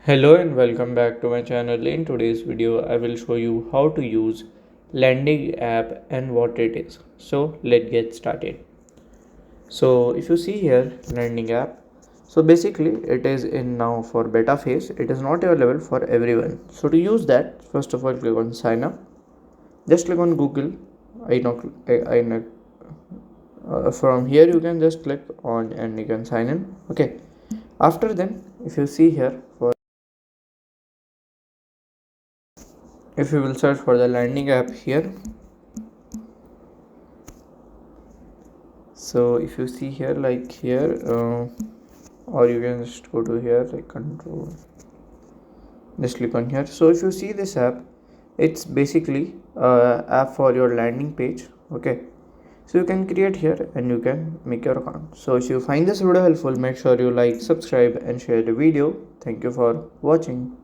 Hello and welcome back to my channel. In today's video, I will show you how to use Landing app and what it is. So let's get started. So if you see here, Landing app. So basically it is in now for beta phase. It is not available for everyone. So to use that, first of all, click on sign up. Just click on Google. I know. From here you can just click on and you can sign in. Okay. After then, if you see here for if you will search for the Landing app here, so if you see here like here or you can just go to here like control, just click on here. So if you see this app, it's basically app for your landing page. Okay, so you can create here and you can make your account. So if you find this video helpful, make sure you like, subscribe and share the video. Thank you for watching.